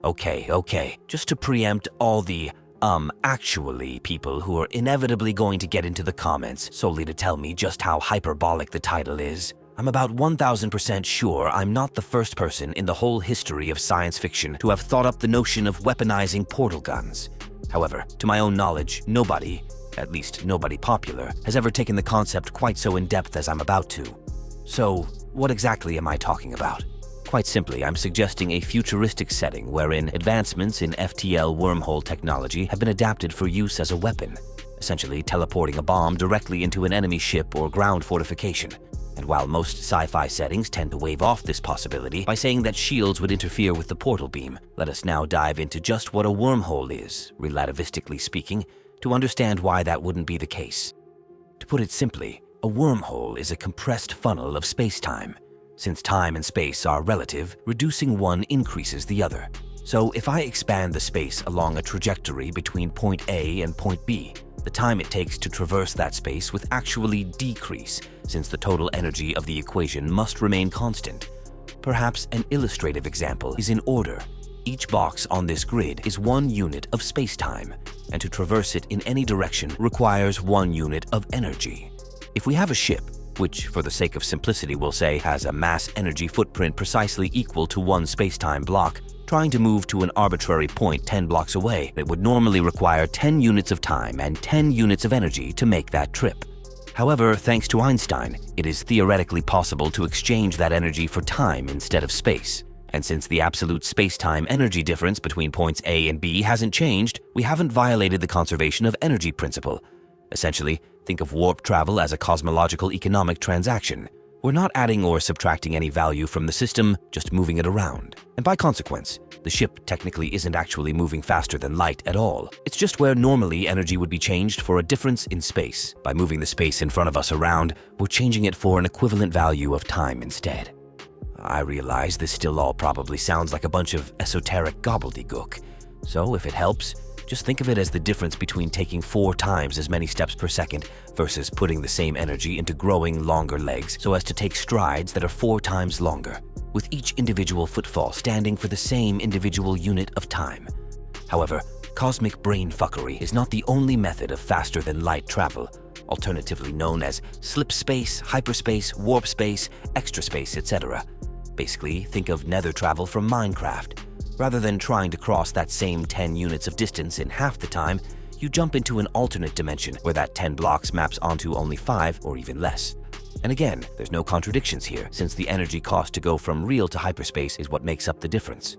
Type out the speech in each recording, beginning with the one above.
Okay. Just to preempt all the, actually people who are inevitably going to get into the comments solely to tell me just how hyperbolic the title is. I'm about 1000% sure I'm not the first person in the whole history of science fiction to have thought up the notion of weaponizing portal guns. However, to my own knowledge, nobody, at least nobody popular, has ever taken the concept quite so in depth as I'm about to. So, what exactly am I talking about? Quite simply, I'm suggesting a futuristic setting wherein advancements in FTL wormhole technology have been adapted for use as a weapon, essentially teleporting a bomb directly into an enemy ship or ground fortification. And while most sci-fi settings tend to wave off this possibility by saying that shields would interfere with the portal beam, let us now dive into just what a wormhole is, relativistically speaking, to understand why that wouldn't be the case. To put it simply, a wormhole is a compressed funnel of space-time. Since time and space are relative, reducing one increases the other. So if I expand the space along a trajectory between point A and point B, the time it takes to traverse that space would actually decrease, since the total energy of the equation must remain constant. Perhaps an illustrative example is in order. Each box on this grid is 1 unit of space-time, and to traverse it in any direction requires 1 unit of energy. If we have a ship, which for the sake of simplicity we'll say has a mass-energy footprint precisely equal to 1 space-time block, trying to move to an arbitrary point 10 blocks away, it would normally require 10 units of time and 10 units of energy to make that trip. However, thanks to Einstein, it is theoretically possible to exchange that energy for time instead of space. And since the absolute space-time energy difference between points A and B hasn't changed, we haven't violated the conservation of energy principle. Essentially, think of warp travel as a cosmological economic transaction. We're not adding or subtracting any value from the system, just moving it around. And by consequence, the ship technically isn't actually moving faster than light at all. It's just where normally energy would be changed for a difference in space. By moving the space in front of us around, we're changing it for an equivalent value of time instead. I realize this still all probably sounds like a bunch of esoteric gobbledygook. So if it helps, just think of it as the difference between taking 4 times as many steps per second versus putting the same energy into growing longer legs so as to take strides that are 4 times longer, with each individual footfall standing for the same individual unit of time. However, cosmic brainfuckery is not the only method of faster-than-light travel, alternatively known as slip space, hyperspace, warp space, extra space, etc. Basically, think of nether travel from Minecraft. Rather than trying to cross that same 10 units of distance in half the time, you jump into an alternate dimension where that 10 blocks maps onto only 5 or even less. And again, there's no contradictions here, since the energy cost to go from real to hyperspace is what makes up the difference.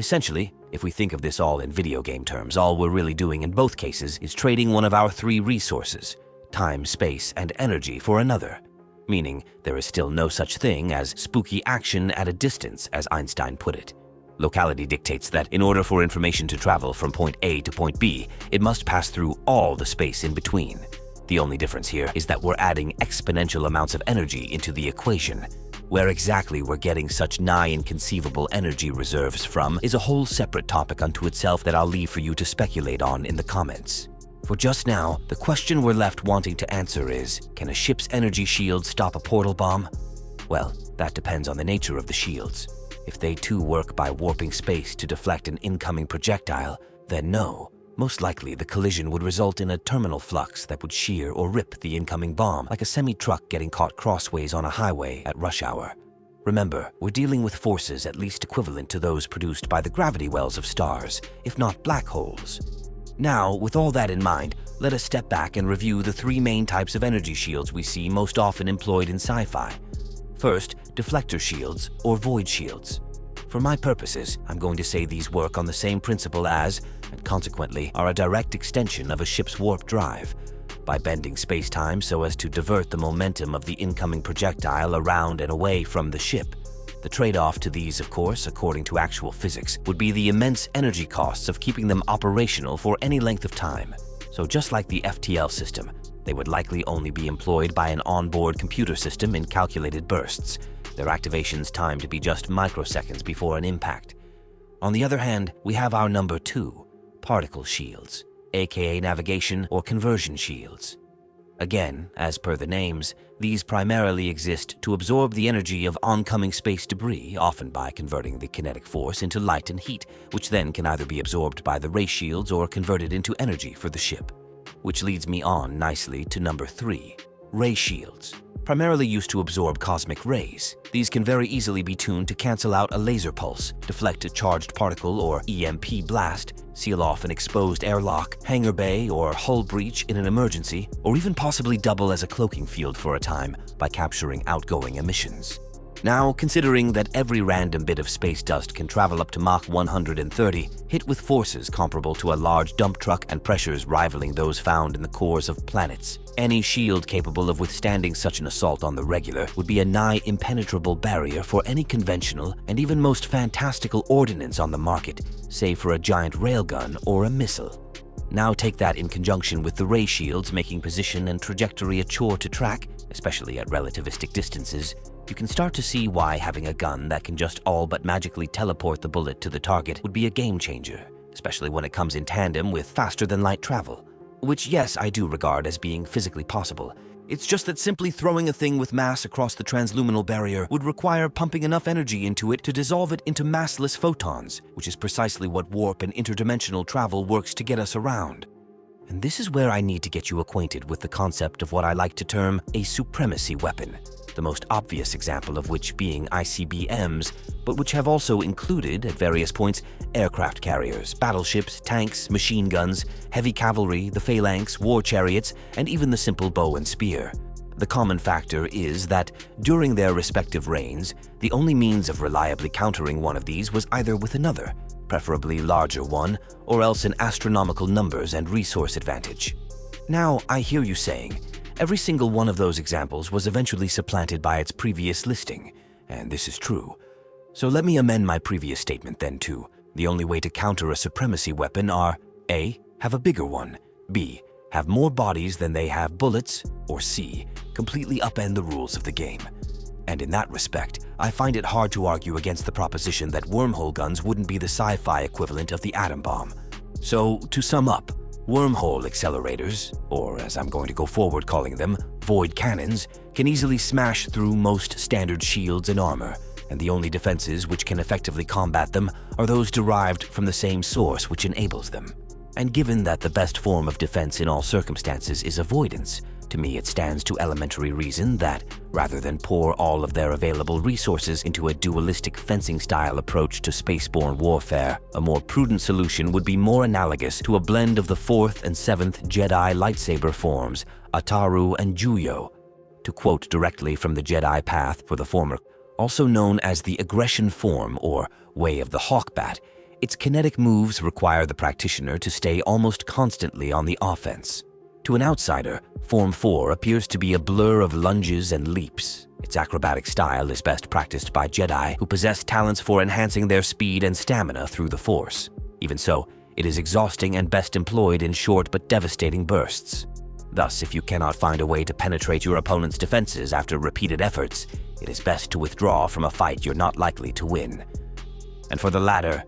Essentially, if we think of this all in video game terms, all we're really doing in both cases is trading one of our 3 resources, time, space, and energy, for another. Meaning, there is still no such thing as spooky action at a distance, as Einstein put it. Locality dictates that in order for information to travel from point A to point B, it must pass through all the space in between. The only difference here is that we're adding exponential amounts of energy into the equation. Where exactly we're getting such nigh inconceivable energy reserves from is a whole separate topic unto itself that I'll leave for you to speculate on in the comments. For just now, the question we're left wanting to answer is, can a ship's energy shield stop a portal bomb? Well, that depends on the nature of the shields. If they too work by warping space to deflect an incoming projectile, then no. Most likely, the collision would result in a terminal flux that would shear or rip the incoming bomb like a semi-truck getting caught crossways on a highway at rush hour. Remember, we're dealing with forces at least equivalent to those produced by the gravity wells of stars, if not black holes. Now, with all that in mind, let us step back and review the 3 main types of energy shields we see most often employed in sci-fi. First, deflector shields or void shields. For my purposes, I'm going to say these work on the same principle as, and consequently are a direct extension of a ship's warp drive, by bending space-time so as to divert the momentum of the incoming projectile around and away from the ship. The trade-off to these, of course, according to actual physics, would be the immense energy costs of keeping them operational for any length of time. So just like the FTL system, they would likely only be employed by an onboard computer system in calculated bursts, their activations timed to be just microseconds before an impact. On the other hand, we have our number 2, particle shields, aka navigation or conversion shields. Again, as per the names, these primarily exist to absorb the energy of oncoming space debris, often by converting the kinetic force into light and heat, which then can either be absorbed by the ray shields or converted into energy for the ship. Which leads me on nicely to number 3, ray shields. Primarily used to absorb cosmic rays, these can very easily be tuned to cancel out a laser pulse, deflect a charged particle or EMP blast, seal off an exposed airlock, hangar bay, or hull breach in an emergency, or even possibly double as a cloaking field for a time by capturing outgoing emissions. Now, considering that every random bit of space dust can travel up to Mach 130, hit with forces comparable to a large dump truck and pressures rivaling those found in the cores of planets, any shield capable of withstanding such an assault on the regular would be a nigh impenetrable barrier for any conventional and even most fantastical ordnance on the market, save for a giant railgun or a missile. Now take that in conjunction with the ray shields making position and trajectory a chore to track, especially at relativistic distances, you can start to see why having a gun that can just all but magically teleport the bullet to the target would be a game changer, especially when it comes in tandem with faster-than-light travel. Which, yes, I do regard as being physically possible. It's just that simply throwing a thing with mass across the transluminal barrier would require pumping enough energy into it to dissolve it into massless photons, which is precisely what warp and interdimensional travel works to get us around. And this is where I need to get you acquainted with the concept of what I like to term a supremacy weapon, the most obvious example of which being ICBMs, but which have also included, at various points, aircraft carriers, battleships, tanks, machine guns, heavy cavalry, the phalanx, war chariots, and even the simple bow and spear. The common factor is that, during their respective reigns, the only means of reliably countering one of these was either with another, preferably larger one, or else an astronomical numbers and resource advantage. Now, I hear you saying, every single one of those examples was eventually supplanted by its previous listing, and this is true. So let me amend my previous statement then too. The only way to counter a supremacy weapon are A. Have a bigger one, B. Have more bodies than they have bullets, or C. Completely upend the rules of the game. And in that respect, I find it hard to argue against the proposition that wormhole guns wouldn't be the sci-fi equivalent of the atom bomb. So, to sum up, wormhole accelerators, or as I'm going to go forward calling them, void cannons, can easily smash through most standard shields and armor, and the only defenses which can effectively combat them are those derived from the same source which enables them. And given that the best form of defense in all circumstances is avoidance, to me it stands to elementary reason that, rather than pour all of their available resources into a dualistic fencing-style approach to spaceborne warfare, a more prudent solution would be more analogous to a blend of the 4th and 7th Jedi lightsaber forms, Ataru and Juyo. To quote directly from the Jedi Path for the former, also known as the aggression form or way of the hawkbat, its kinetic moves require the practitioner to stay almost constantly on the offense. To an outsider, Form 4 appears to be a blur of lunges and leaps. Its acrobatic style is best practiced by Jedi who possess talents for enhancing their speed and stamina through the Force. Even so, it is exhausting and best employed in short but devastating bursts. Thus, if you cannot find a way to penetrate your opponent's defenses after repeated efforts, it is best to withdraw from a fight you're not likely to win. And for the latter,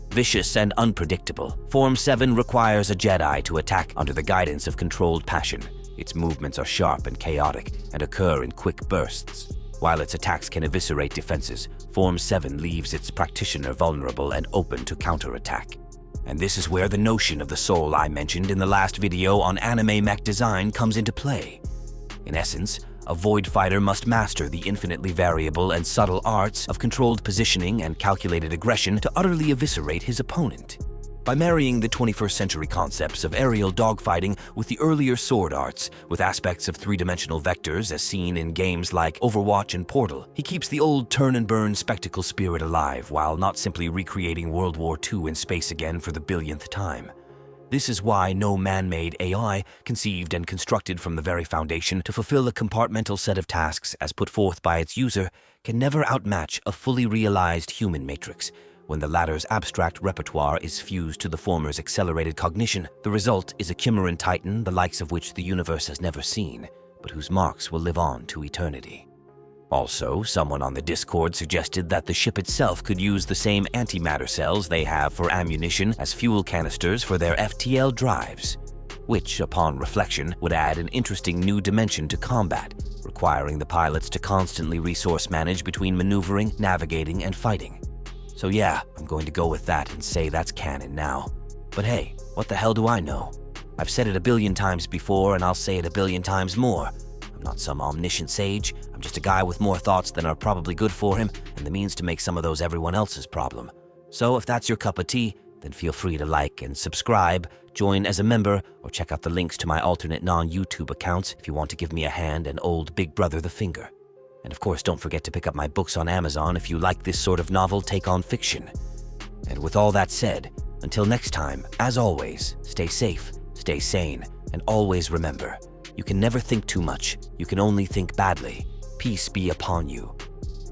vicious and unpredictable, Form 7 requires a Jedi to attack under the guidance of controlled passion. Its movements are sharp and chaotic and occur in quick bursts. While its attacks can eviscerate defenses, Form 7 leaves its practitioner vulnerable and open to counterattack. And this is where the notion of the soul I mentioned in the last video on anime mech design comes into play. In essence, a void fighter must master the infinitely variable and subtle arts of controlled positioning and calculated aggression to utterly eviscerate his opponent. By marrying the 21st century concepts of aerial dogfighting with the earlier sword arts, with aspects of three-dimensional vectors as seen in games like Overwatch and Portal, he keeps the old turn-and-burn spectacle spirit alive while not simply recreating World War II in space again for the billionth time. This is why no man-made AI, conceived and constructed from the very foundation to fulfill a compartmental set of tasks as put forth by its user, can never outmatch a fully realized human matrix. When the latter's abstract repertoire is fused to the former's accelerated cognition, the result is a Chimeran titan the likes of which the universe has never seen, but whose marks will live on to eternity. Also, someone on the Discord suggested that the ship itself could use the same antimatter cells they have for ammunition as fuel canisters for their FTL drives. which, upon reflection, would add an interesting new dimension to combat, requiring the pilots to constantly resource manage between maneuvering, navigating, and fighting. So yeah, I'm going to go with that and say that's canon now. But hey, what the hell do I know? I've said it a billion times before, and I'll say it a billion times more. I'm not some omniscient sage. I'm just a guy with more thoughts than are probably good for him, and the means to make some of those everyone else's problem. So if that's your cup of tea, then feel free to like and subscribe, join as a member, or check out the links to my alternate non-YouTube accounts if you want to give me a hand and old Big Brother the finger. And of course, don't forget to pick up my books on Amazon if you like this sort of novel take on fiction. And with all that said, until next time, as always, stay safe, stay sane, and always remember, you can never think too much, you can only think badly. Peace be upon you.